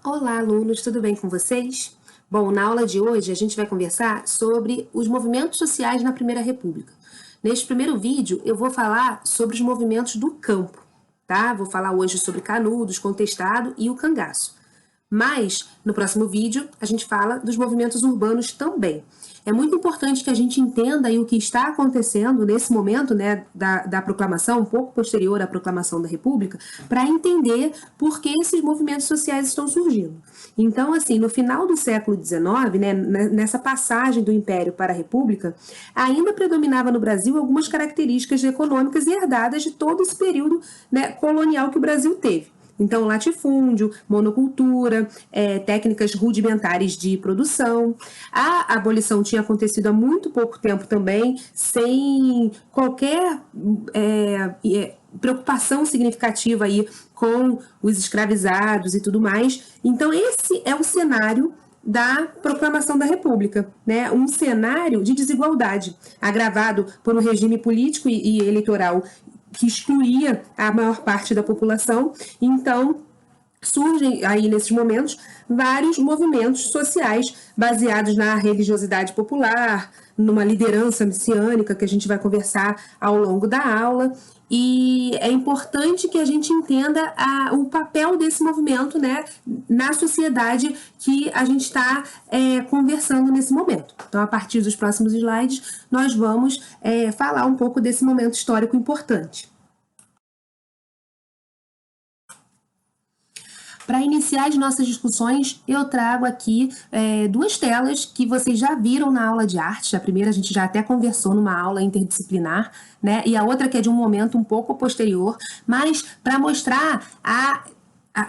Olá, alunos, tudo bem com vocês? Bom, na aula de hoje a gente vai conversar sobre os movimentos sociais na Primeira República. Neste primeiro vídeo eu vou falar sobre os movimentos do campo, tá? Vou falar hoje sobre Canudos, Contestado e o Cangaço. Mas, no próximo vídeo, a gente fala dos movimentos urbanos também. É muito importante que a gente entenda aí o que está acontecendo nesse momento, né, da proclamação, um pouco posterior à proclamação da República, para entender por que esses movimentos sociais estão surgindo. Então, assim, no final do século XIX, né, nessa passagem do Império para a República, ainda predominava no Brasil algumas características econômicas herdadas de todo esse período, né, colonial que o Brasil teve. Então, latifúndio, monocultura, técnicas rudimentares de produção. A abolição tinha acontecido há muito pouco tempo também, sem qualquer preocupação significativa aí com os escravizados e tudo mais. Então, esse é o cenário da proclamação da República, né? Um cenário de desigualdade, agravado por um regime político e eleitoral que excluía a maior parte da população. Então, surgem aí nesses momentos vários movimentos sociais baseados na religiosidade popular, numa liderança messiânica que a gente vai conversar ao longo da aula. E é importante que a gente entenda o papel desse movimento, né, na sociedade que a gente está conversando nesse momento. Então, a partir dos próximos slides, nós vamos falar um pouco desse momento histórico importante. Para iniciar as nossas discussões, eu trago aqui duas telas que vocês já viram na aula de arte. A primeira a gente já até conversou numa aula interdisciplinar, né? E a outra que é de um momento um pouco posterior, mas para mostrar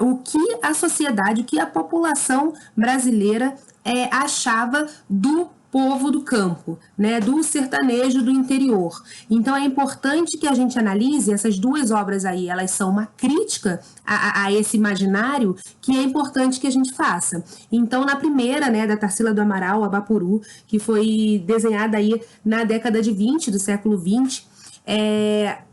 o que a sociedade, o que a população brasileira achava do povo do campo, né, do sertanejo do interior. Então é importante que a gente analise essas duas obras aí, elas são uma crítica a esse imaginário que é importante que a gente faça. Então na primeira, né, da Tarsila do Amaral, Abapuru, que foi desenhada aí na década de 20 do século 20,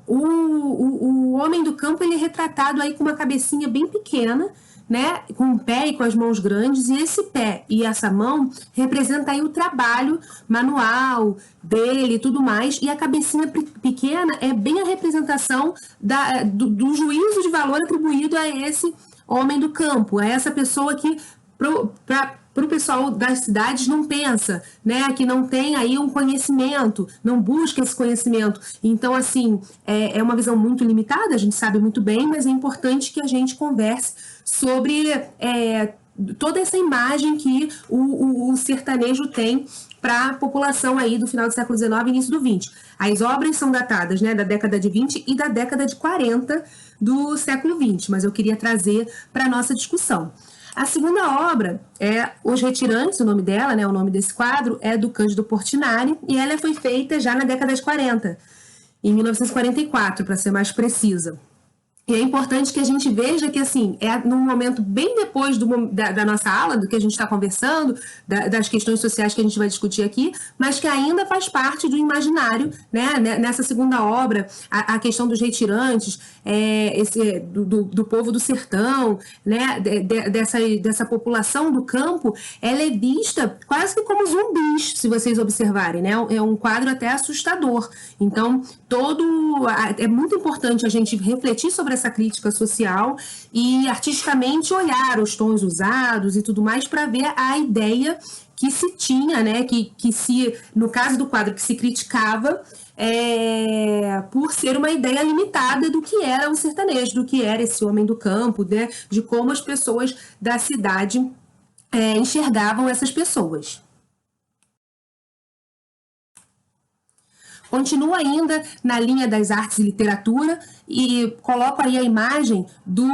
o homem do campo ele é retratado aí com uma cabecinha bem pequena, né, com o pé e com as mãos grandes, e esse pé e essa mão representa aí o trabalho manual dele e tudo mais, e a cabecinha pequena é bem a representação do juízo de valor atribuído a esse homem do campo, a essa pessoa que para o pessoal das cidades não pensa, né, que não tem aí um conhecimento, não busca esse conhecimento. Então, assim, é uma visão muito limitada, a gente sabe muito bem, mas é importante que a gente converse sobre toda essa imagem que o sertanejo tem para a população aí do final do século XIX e início do XX. As obras são datadas, né, da década de 20 e da década de 40 do século XX, mas eu queria trazer para a nossa discussão. A segunda obra é Os Retirantes, o nome dela, né, o nome desse quadro, é do Cândido Portinari, e ela foi feita já na década de 40, em 1944, para ser mais precisa. E é importante que a gente veja que, assim, num momento bem depois da nossa aula, do que a gente está conversando, das questões sociais que a gente vai discutir aqui, mas que ainda faz parte do imaginário, né? Nessa segunda obra, a questão dos retirantes, do povo do sertão, né? Dessa população do campo, ela é vista quase que como zumbis, se vocês observarem, né? É um quadro até assustador. Então, é muito importante a gente refletir sobre essa crítica social e artisticamente olhar os tons usados e tudo mais para ver a ideia que se tinha, né, que se, no caso do quadro, que se criticava por ser uma ideia limitada do que era um sertanejo, do que era esse homem do campo, né, de como as pessoas da cidade enxergavam essas pessoas. Continuo ainda na linha das artes e literatura e coloco aí a imagem do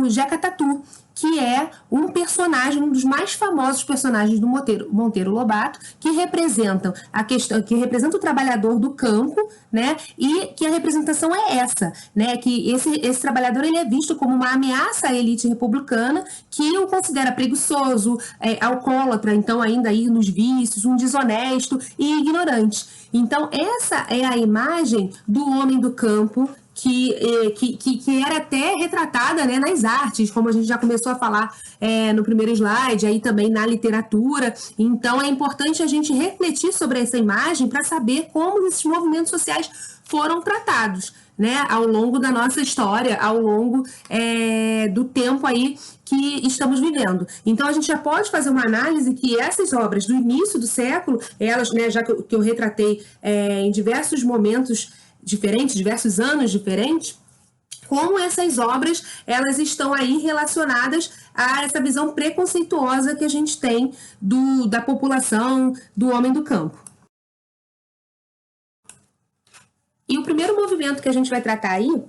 Jeca Tatu, que é um personagem, um dos mais famosos personagens do Monteiro Lobato, que representam o trabalhador do campo, né? E que a representação é essa, né? Que esse trabalhador ele é visto como uma ameaça à elite republicana, que o considera preguiçoso, alcoólatra, então ainda aí nos vícios, um desonesto e ignorante. Então essa é a imagem do homem do campo que era até retratada, né, nas artes, como a gente já começou a falar no primeiro slide, aí também na literatura. Então é importante a gente refletir sobre essa imagem para saber como esses movimentos sociais foram tratados, né, ao longo da nossa história, ao longo do tempo aí que estamos vivendo. Então a gente já pode fazer uma análise que essas obras do início do século, elas, né, já que eu retratei em diversos momentos diferentes, diversos anos diferentes, como essas obras elas estão aí relacionadas a essa visão preconceituosa que a gente tem da população, do homem do campo. E o primeiro movimento que a gente vai tratar aí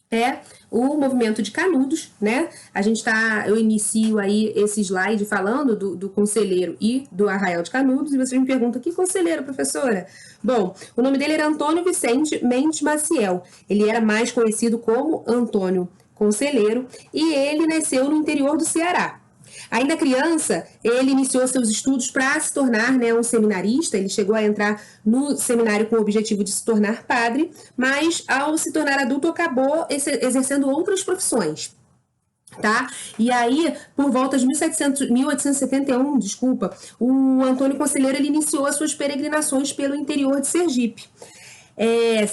é o movimento de Canudos, né? Eu inicio aí esse slide falando do conselheiro e do Arraial de Canudos, e você me pergunta, que conselheiro, professora? Bom, o nome dele era Antônio Vicente Mendes Maciel, ele era mais conhecido como Antônio Conselheiro, e ele nasceu no interior do Ceará. Ainda criança, ele iniciou seus estudos para se tornar, né, um seminarista. Ele chegou a entrar no seminário com o objetivo de se tornar padre, mas ao se tornar adulto acabou exercendo outras profissões. Tá? E aí, por volta de 1871, o Antônio Conselheiro ele iniciou as suas peregrinações pelo interior de Sergipe.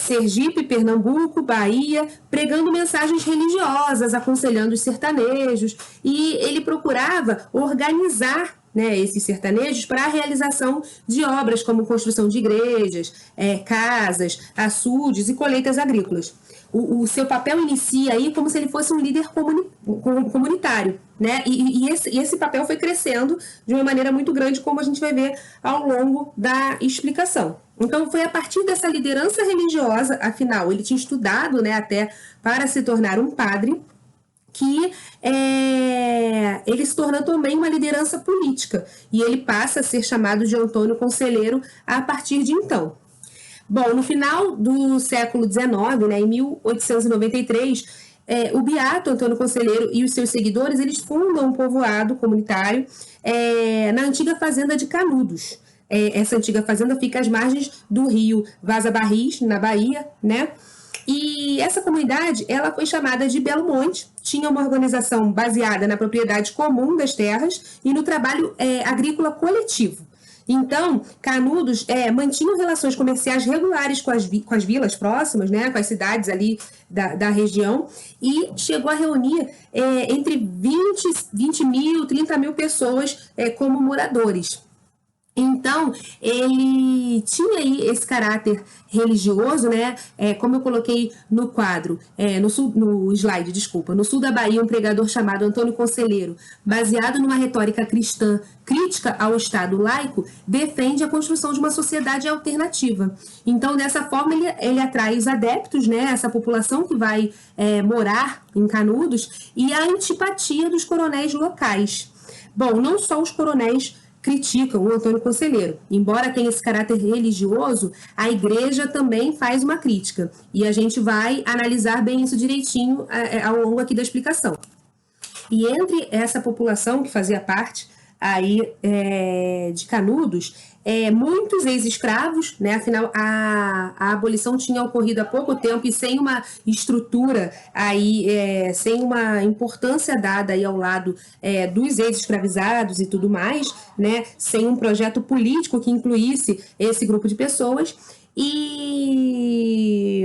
Sergipe, Pernambuco, Bahia, pregando mensagens religiosas, aconselhando os sertanejos, e ele procurava organizar, né, esses sertanejos para a realização de obras como construção de igrejas, casas, açudes e colheitas agrícolas. O seu papel inicia aí como se ele fosse um líder comunitário, né? E esse papel foi crescendo de uma maneira muito grande, como a gente vai ver ao longo da explicação. Então, foi a partir dessa liderança religiosa, afinal, ele tinha estudado, né, até para se tornar um padre, que ele se torna também uma liderança política, e ele passa a ser chamado de Antônio Conselheiro a partir de então. Bom, no final do século XIX, né, em 1893, o beato Antônio Conselheiro e os seus seguidores, eles fundam um povoado comunitário na antiga fazenda de Canudos. Essa antiga fazenda fica às margens do rio Vaza Barris, na Bahia, né? E essa comunidade, ela foi chamada de Belo Monte, tinha uma organização baseada na propriedade comum das terras e no trabalho agrícola coletivo. Então, Canudos mantinha relações comerciais regulares com as vilas próximas, né, com as cidades ali da região, e chegou a reunir entre 20 mil, 30 mil pessoas como moradores. Então, ele tinha aí esse caráter religioso, né? Como eu coloquei no quadro, no slide, no sul da Bahia, um pregador chamado Antônio Conselheiro, baseado numa retórica cristã crítica ao Estado laico, defende a construção de uma sociedade alternativa. Então, dessa forma, ele atrai os adeptos, né? Essa população que vai morar em Canudos, e a antipatia dos coronéis locais. Bom, não só os coronéis criticam o Antônio Conselheiro. Embora tenha esse caráter religioso, a igreja também faz uma crítica. E a gente vai analisar bem isso direitinho ao longo aqui da explicação. E entre essa população que fazia parte aí de Canudos, muitos ex-escravos, né? Afinal, a abolição tinha ocorrido há pouco tempo e sem uma estrutura, aí, sem uma importância dada aí ao lado dos ex-escravizados e tudo mais, né? Sem um projeto político que incluísse esse grupo de pessoas e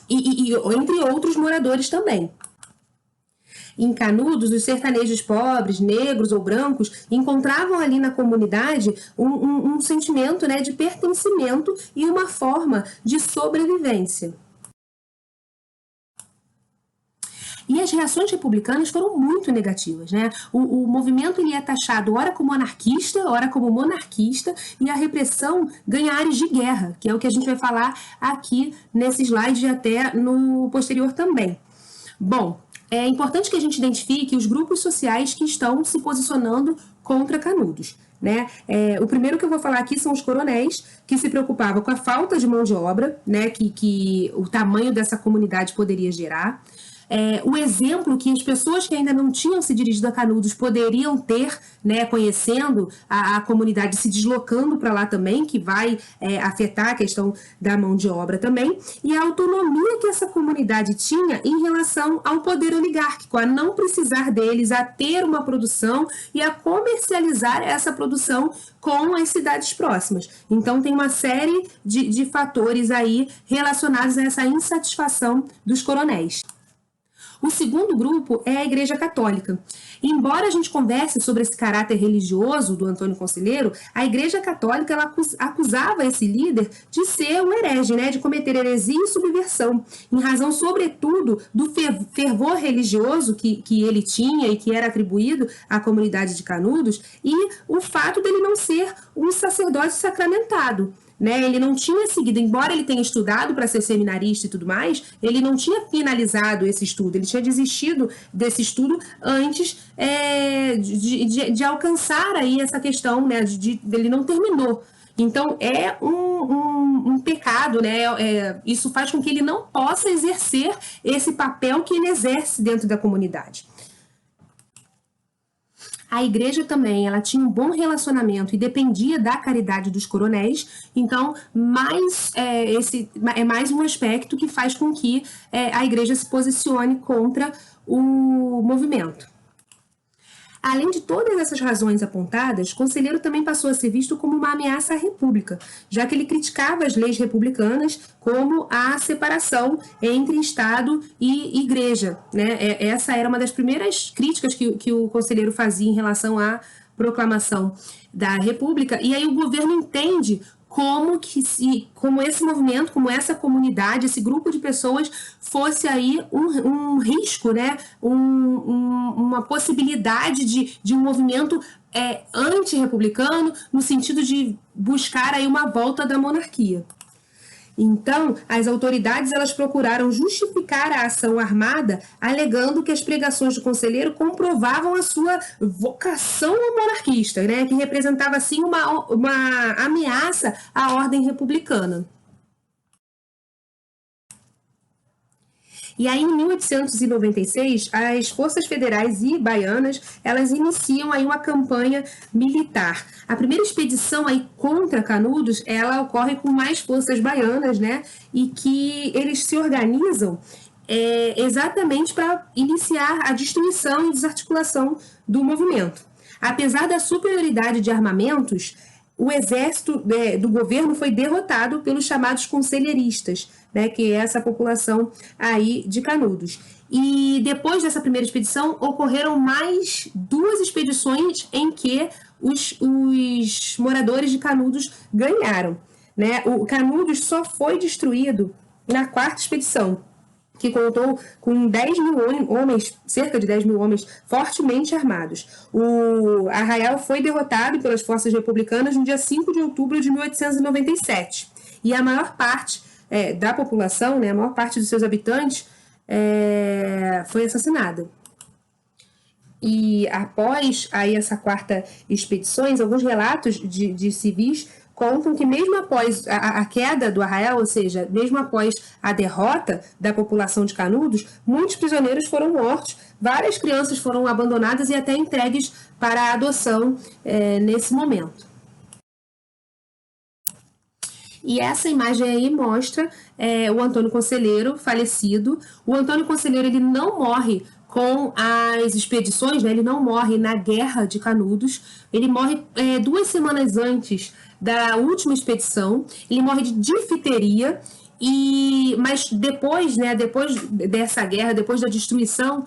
entre outros moradores também. Em Canudos, os sertanejos pobres, negros ou brancos, encontravam ali na comunidade um sentimento, né, de pertencimento e uma forma de sobrevivência. E as reações republicanas foram muito negativas, né? O movimento ele é taxado ora como anarquista, ora como monarquista, e a repressão ganha áreas de guerra, que é o que a gente vai falar aqui nesse slide e até no posterior também. Bom, é importante que a gente identifique os grupos sociais que estão se posicionando contra Canudos, né? O primeiro que eu vou falar aqui são os coronéis, que se preocupavam com a falta de mão de obra, né, que o tamanho dessa comunidade poderia gerar. o exemplo que as pessoas que ainda não tinham se dirigido a Canudos poderiam ter, né, conhecendo a comunidade, se deslocando para lá também, que vai afetar a questão da mão de obra também, e a autonomia que essa comunidade tinha em relação ao poder oligárquico, a não precisar deles, a ter uma produção e a comercializar essa produção com as cidades próximas. Então, tem uma série de fatores aí relacionados a essa insatisfação dos coronéis. O segundo grupo é a Igreja Católica. Embora a gente converse sobre esse caráter religioso do Antônio Conselheiro, a Igreja Católica ela acusava esse líder de ser um herege, né, de cometer heresia e subversão, em razão, sobretudo, do fervor religioso que ele tinha e que era atribuído à comunidade de Canudos, e o fato dele não ser um sacerdote sacramentado. Né, ele não tinha seguido, embora ele tenha estudado para ser seminarista e tudo mais, ele não tinha finalizado esse estudo, ele tinha desistido desse estudo antes de alcançar aí essa questão, né, ele não terminou. Então, é um pecado, né? Isso faz com que ele não possa exercer esse papel que ele exerce dentro da comunidade. A igreja também, ela tinha um bom relacionamento e dependia da caridade dos coronéis, então esse é mais um aspecto que faz com que a igreja se posicione contra o movimento. Além de todas essas razões apontadas, Conselheiro também passou a ser visto como uma ameaça à República, já que ele criticava as leis republicanas como a separação entre Estado e Igreja, né? Essa era uma das primeiras críticas que o Conselheiro fazia em relação à proclamação da República, e aí o governo entende como esse movimento, como essa comunidade, esse grupo de pessoas fosse aí um risco, né? Uma possibilidade de um movimento antirrepublicano, no sentido de buscar aí uma volta da monarquia. Então, as autoridades elas procuraram justificar a ação armada, alegando que as pregações do Conselheiro comprovavam a sua vocação monarquista, né, que representava, assim, uma ameaça à ordem republicana. E aí, em 1896, as forças federais e baianas, elas iniciam aí uma campanha militar. A primeira expedição aí contra Canudos, ela ocorre com mais forças baianas, né? E que eles se organizam exatamente para iniciar a destruição e desarticulação do movimento. Apesar da superioridade de armamentos, o exército do governo foi derrotado pelos chamados conselheiristas, né, que é essa população aí de Canudos. E depois dessa primeira expedição, ocorreram mais 2 expedições em que os moradores de Canudos ganharam. Né? O Canudos só foi destruído na 4ª expedição, que contou com 10 mil homens, cerca de 10 mil homens fortemente armados. O Arraial foi derrotado pelas forças republicanas no dia 5 de outubro de 1897. E a maior parte da população, né, a maior parte dos seus habitantes, foi assassinada. E após aí essa 4ª expedição, alguns relatos de civis contam que mesmo após a queda do Arraial, ou seja, mesmo após a derrota da população de Canudos, muitos prisioneiros foram mortos, várias crianças foram abandonadas e até entregues para a adoção nesse momento. E essa imagem aí mostra o Antônio Conselheiro falecido. O Antônio Conselheiro ele não morre com as expedições, né? Ele não morre na Guerra de Canudos, ele morre 2 semanas antes da última expedição, ele morre de difteria, mas depois, né, depois dessa guerra, depois da destruição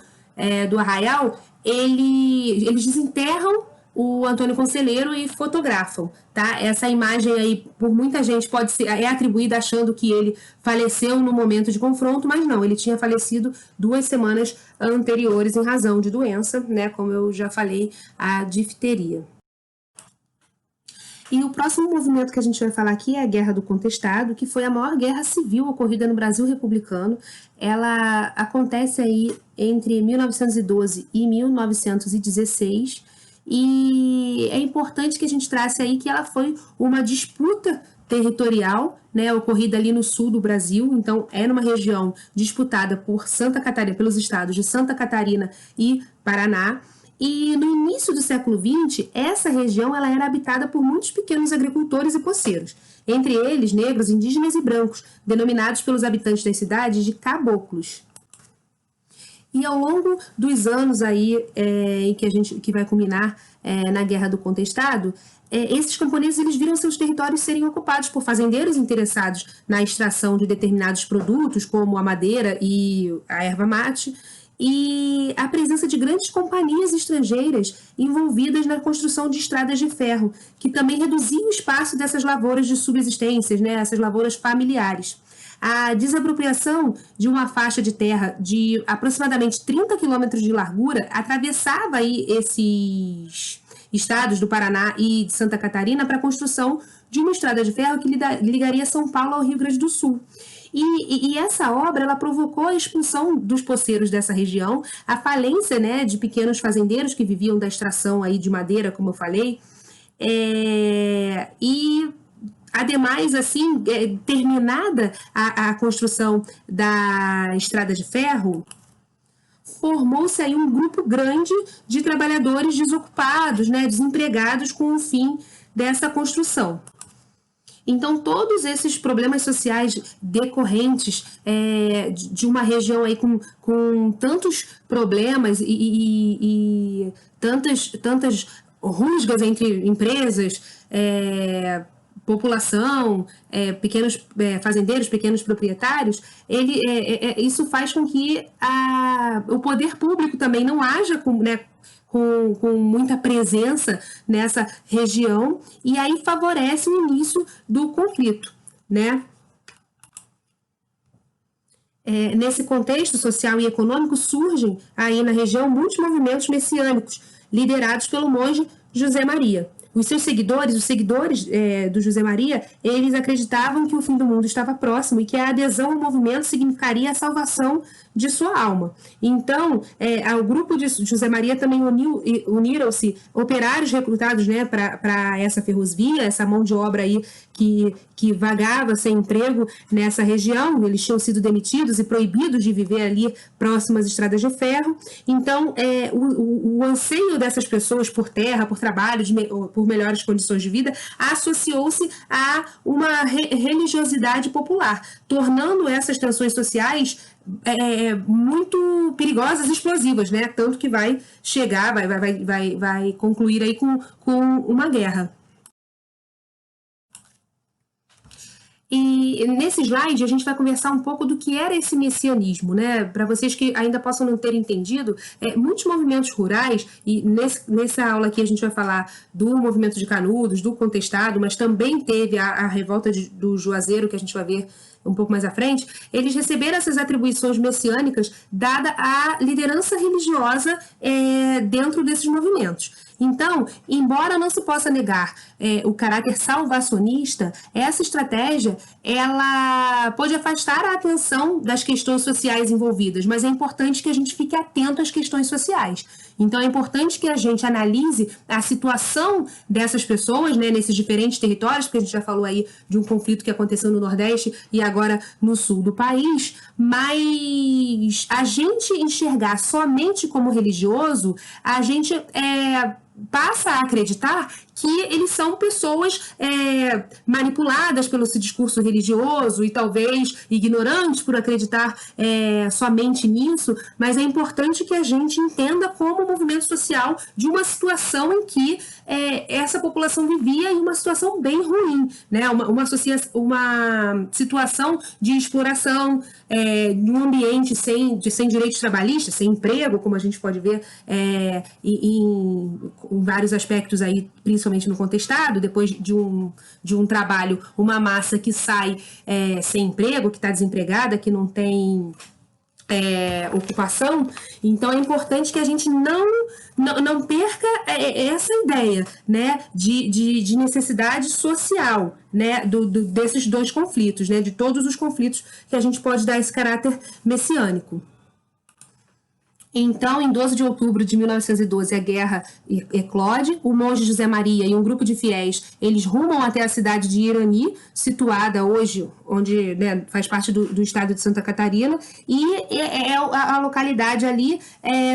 do Arraial, eles desenterram o Antônio Conselheiro e fotografam, tá? Essa imagem aí, por muita gente, é atribuída achando que ele faleceu no momento de confronto, mas não, ele tinha falecido 2 semanas anteriores em razão de doença, né? Como eu já falei, a difteria. E o próximo movimento que a gente vai falar aqui é a Guerra do Contestado, que foi a maior guerra civil ocorrida no Brasil republicano. Ela acontece aí entre 1912 e 1916, e é importante que a gente trace aí que ela foi uma disputa territorial, né, ocorrida ali no sul do Brasil. Então, é numa região disputada por Santa Catarina, pelos estados de Santa Catarina e Paraná. E no início do século XX, essa região ela era habitada por muitos pequenos agricultores e poceiros, entre eles negros, indígenas e brancos, denominados pelos habitantes das cidades de caboclos. E ao longo dos anos aí, em que vai culminar na Guerra do Contestado, esses camponeses eles viram seus territórios serem ocupados por fazendeiros interessados na extração de determinados produtos, como a madeira e a erva mate, e a presença de grandes companhias estrangeiras envolvidas na construção de estradas de ferro, que também reduziam o espaço dessas lavouras de subsistências, né, essas lavouras familiares. A desapropriação de uma faixa de terra de aproximadamente 30 quilômetros de largura atravessava aí esses estados do Paraná e de Santa Catarina para a construção de uma estrada de ferro que ligaria São Paulo ao Rio Grande do Sul. E essa obra ela provocou a expulsão dos poceiros dessa região, a falência, né, de pequenos fazendeiros que viviam da extração aí de madeira, como eu falei, e ademais, assim, terminada a construção da estrada de ferro, formou-se aí um grupo grande de trabalhadores desocupados, né, desempregados com o fim dessa construção. Então, todos esses problemas sociais decorrentes de uma região aí com tantos problemas e tantas rusgas entre empresas, população, pequenos fazendeiros, pequenos proprietários, isso faz com que o poder público também não haja com muita presença nessa região, e aí favorece o início do conflito, né? Nesse contexto social e econômico surgem aí na região muitos movimentos messiânicos, liderados pelo monge José Maria. Os seguidores do José Maria, eles acreditavam que o fim do mundo estava próximo e que a adesão ao movimento significaria a salvação de sua alma. Então, ao grupo de José Maria também uniram-se operários recrutados, né, para essa ferrovia, essa mão de obra aí que vagava sem emprego nessa região. Eles tinham sido demitidos e proibidos de viver ali próximo às estradas de ferro. Então, o anseio dessas pessoas por terra, por trabalho, por melhores condições de vida, associou-se a uma religiosidade popular, tornando essas tensões sociais muito perigosas e explosivas, né? Tanto que vai chegar, vai concluir aí com uma guerra. E nesse slide a gente vai conversar um pouco do que era esse messianismo, né? Para vocês que ainda possam não ter entendido, muitos movimentos rurais, e nessa aula aqui a gente vai falar do movimento de Canudos, do Contestado, mas também teve a revolta do Juazeiro, que a gente vai ver um pouco mais à frente. Eles receberam essas atribuições messiânicas dada a liderança religiosa dentro desses movimentos. Então, embora não se possa negar o caráter salvacionista, essa estratégia ela pode afastar a atenção das questões sociais envolvidas, mas é importante que a gente fique atento às questões sociais. Então, é importante que a gente analise a situação dessas pessoas, né, nesses diferentes territórios, porque a gente já falou aí de um conflito que aconteceu no Nordeste e agora no sul do país, mas a gente enxergar somente como religioso, a gente passa a acreditar que eles são pessoas manipuladas pelo esse discurso religioso e talvez ignorantes por acreditar somente nisso, mas é importante que a gente entenda como um movimento social de uma situação em que essa população vivia em uma situação bem ruim, né? Uma situação de exploração, de um ambiente sem direitos trabalhistas, sem emprego, como a gente pode ver em vários aspectos aí, principalmente no Contestado, depois de um trabalho, uma massa que sai sem emprego, que está desempregada, que não tem ocupação. Então é importante que a gente não perca essa ideia, né, de necessidade social, né, desses dois conflitos, né, de todos os conflitos que a gente pode dar esse caráter messiânico. Então, em 12 de outubro de 1912, a guerra eclode. O monge José Maria e um grupo de fiéis, eles rumam até a cidade de Irani, situada hoje, onde, né, faz parte do estado de Santa Catarina, e é a localidade ali,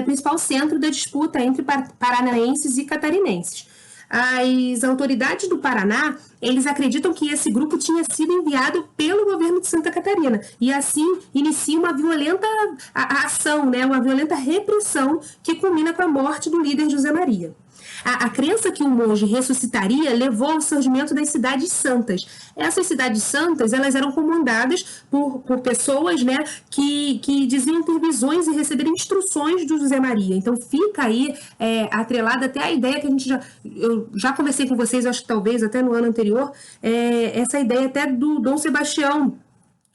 principal centro da disputa entre paranaenses e catarinenses. As autoridades do Paraná, eles acreditam que esse grupo tinha sido enviado pelo governo de Santa Catarina e assim inicia uma violenta ação, né, uma violenta repressão que culmina com a morte do líder José Maria. A crença que o monge ressuscitaria levou ao surgimento das cidades santas. Essas cidades santas, elas eram comandadas por pessoas, né, que diziam ter visões e receberam instruções do José Maria. Então fica aí atrelada até a ideia que eu já conversei com vocês, acho que talvez até no ano anterior, essa ideia até do Dom Sebastião,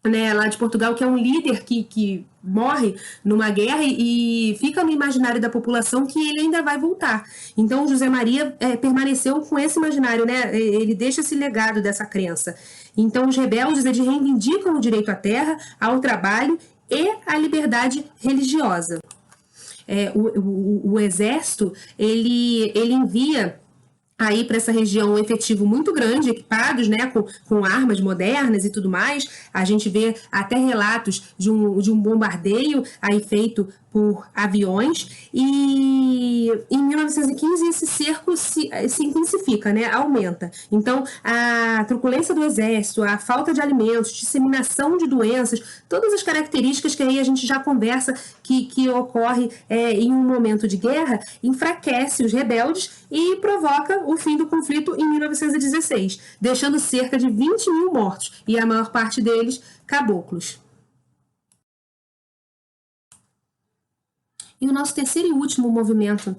né, lá de Portugal, que é um líder que morre numa guerra e fica no imaginário da população que ele ainda vai voltar. Então, José Maria permaneceu com esse imaginário, né? Ele deixa esse legado dessa crença. Então, os rebeldes, eles reivindicam o direito à terra, ao trabalho e à liberdade religiosa. O exército, ele envia aí para essa região um efetivo muito grande, equipados, né, com armas modernas e tudo mais. A gente vê até relatos de um bombardeio aí feito por aviões, e em 1915 esse cerco se intensifica, né, aumenta. Então, a truculência do exército, a falta de alimentos, disseminação de doenças, todas as características que aí a gente já conversa que ocorre em um momento de guerra, enfraquece os rebeldes e provoca o fim do conflito em 1916, deixando cerca de 20 mil mortos, e a maior parte deles caboclos. E o nosso terceiro e último movimento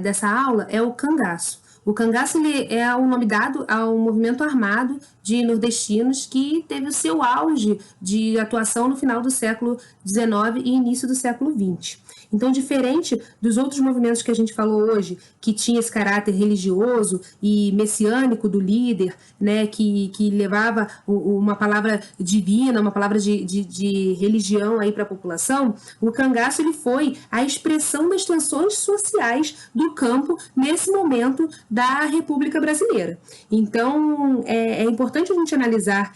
dessa aula é o cangaço. O cangaço ele é o nome dado ao movimento armado de nordestinos que teve o seu auge de atuação no final do século XIX e início do século XX. Então, diferente dos outros movimentos que a gente falou hoje, que tinha esse caráter religioso e messiânico do líder, né, que levava uma palavra divina, uma palavra de religião aí para a população, o cangaço ele foi a expressão das tensões sociais do campo nesse momento da República Brasileira. Então, é importante a gente analisar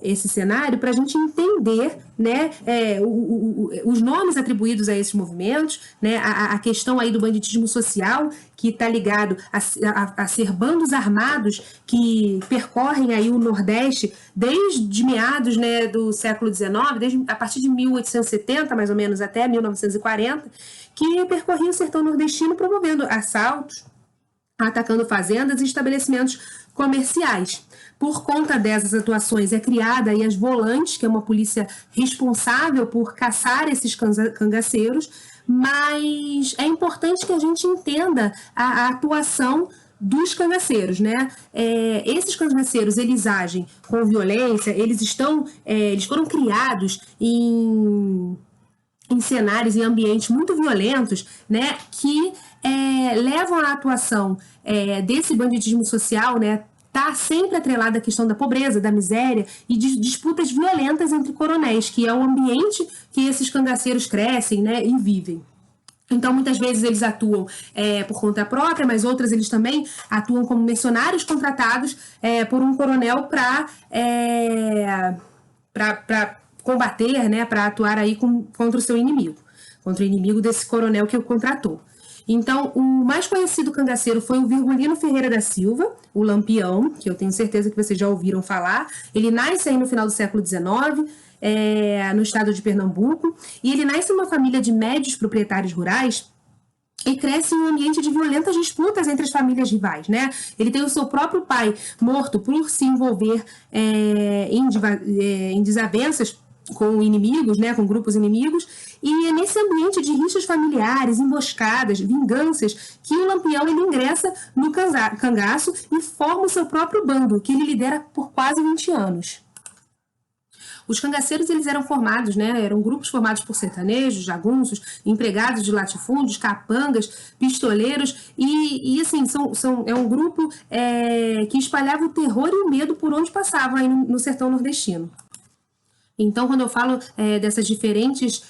esse cenário para a gente entender, né, os nomes atribuídos a esses movimentos, né, a questão aí do banditismo social, que está ligado a ser bandos armados que percorrem aí o Nordeste desde meados, né, do século XIX, a partir de 1870, mais ou menos, até 1940, que percorriam o sertão nordestino promovendo assaltos, atacando fazendas e estabelecimentos comerciais. Por conta dessas atuações é criada aí as volantes, que é uma polícia responsável por caçar esses cangaceiros, mas é importante que a gente entenda a atuação dos cangaceiros, né? Esses cangaceiros, eles agem com violência, eles foram criados em cenários e ambientes muito violentos, né, que levam à atuação desse banditismo social, né, está sempre atrelada à questão da pobreza, da miséria e de disputas violentas entre coronéis, que é o ambiente que esses cangaceiros crescem, né, e vivem. Então, muitas vezes eles atuam por conta própria, mas outras eles também atuam como mercenários contratados por um coronel para combater, né, para atuar aí contra o seu inimigo, contra o inimigo desse coronel que o contratou. Então, o mais conhecido cangaceiro foi o Virgulino Ferreira da Silva, o Lampião, que eu tenho certeza que vocês já ouviram falar. Ele nasce aí no final do século XIX, no estado de Pernambuco, e ele nasce numa família de médios proprietários rurais e cresce em um ambiente de violentas disputas entre as famílias rivais, né? Ele tem o seu próprio pai morto por se envolver em desavenças com inimigos, né, com grupos inimigos, e é nesse ambiente de rixas familiares, emboscadas, vinganças, que o Lampião ele ingressa no cangaço e forma o seu próprio bando, que ele lidera por quase 20 anos. Os cangaceiros eles eram formados, né, eram grupos formados por sertanejos, jagunços, empregados de latifúndios, capangas, pistoleiros e assim, é um grupo que espalhava o terror e o medo por onde passava aí no sertão nordestino. Então, quando eu falo dessas diferentes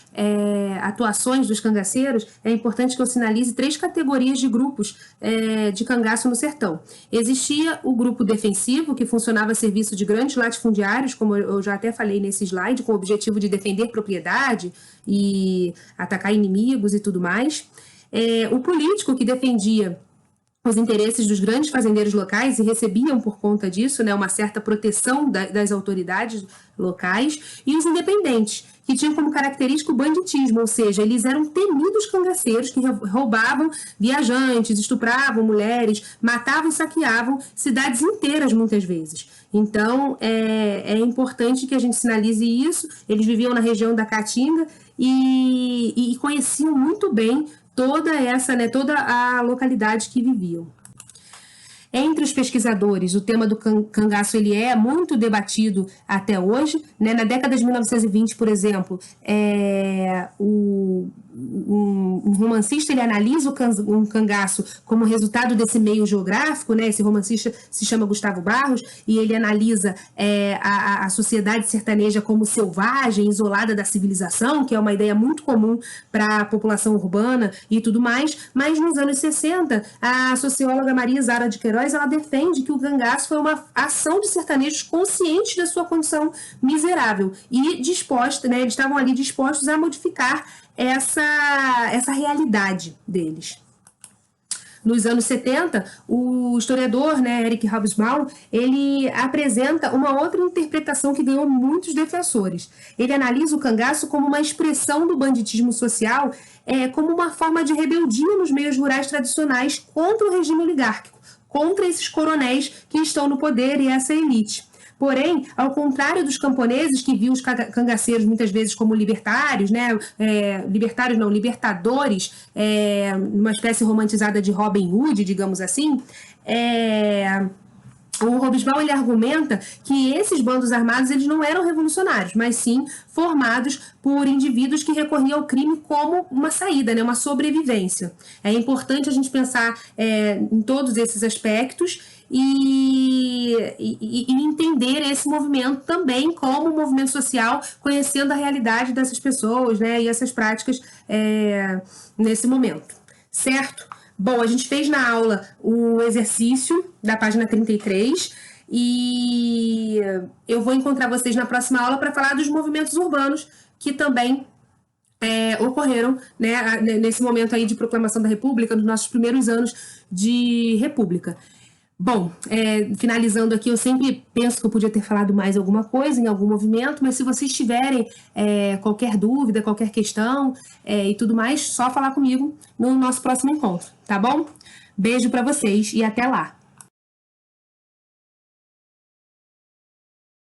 atuações dos cangaceiros, é importante que eu sinalize 3 categorias de grupos de cangaço no sertão. Existia o grupo defensivo, que funcionava a serviço de grandes latifundiários, como eu já até falei nesse slide, com o objetivo de defender propriedade e atacar inimigos e tudo mais. O político, que defendia os interesses dos grandes fazendeiros locais e recebiam, por conta disso, né, uma certa proteção das autoridades locais, e os independentes, que tinham como característica o banditismo, ou seja, eles eram temidos cangaceiros que roubavam viajantes, estupravam mulheres, matavam e saqueavam cidades inteiras, muitas vezes. Então, é importante que a gente sinalize isso. Eles viviam na região da Caatinga e conheciam muito bem toda a localidade que viviam. Entre os pesquisadores, o tema do cangaço ele é muito debatido até hoje, né? Na década de 1920, por exemplo, um romancista ele analisa um cangaço como resultado desse meio geográfico, né? Esse romancista se chama Gustavo Barros e ele analisa a sociedade sertaneja como selvagem, isolada da civilização, que é uma ideia muito comum para a população urbana e tudo mais. Mas nos anos 60, a socióloga Maria Zara de Queiroz ela defende que o cangaço foi uma ação de sertanejos conscientes da sua condição miserável e disposta, né? Eles estavam ali dispostos a modificar essa realidade deles. Nos anos 70, o historiador, né, Eric Hobsbawm, ele apresenta uma outra interpretação que ganhou muitos defensores. Ele analisa o cangaço como uma expressão do banditismo social, como uma forma de rebeldia nos meios rurais tradicionais contra o regime oligárquico, contra esses coronéis que estão no poder e essa elite. Porém, ao contrário dos camponeses, que viam os cangaceiros muitas vezes como libertários, né? Libertadores, uma espécie romantizada de Robin Hood, digamos assim, o Hobsbawm ele argumenta que esses bandos armados eles não eram revolucionários, mas sim formados por indivíduos que recorriam ao crime como uma saída, né, uma sobrevivência. É importante a gente pensar em todos esses aspectos e entender esse movimento também como um movimento social, conhecendo a realidade dessas pessoas, né, e essas práticas nesse momento, certo? Bom, a gente fez na aula o exercício da página 33 e eu vou encontrar vocês na próxima aula para falar dos movimentos urbanos que também ocorreram, né, nesse momento aí de proclamação da República, nos nossos primeiros anos de República. Bom, finalizando aqui, eu sempre penso que eu podia ter falado mais alguma coisa em algum movimento, mas se vocês tiverem qualquer dúvida, qualquer questão e tudo mais, só falar comigo no nosso próximo encontro, tá bom? Beijo para vocês e até lá!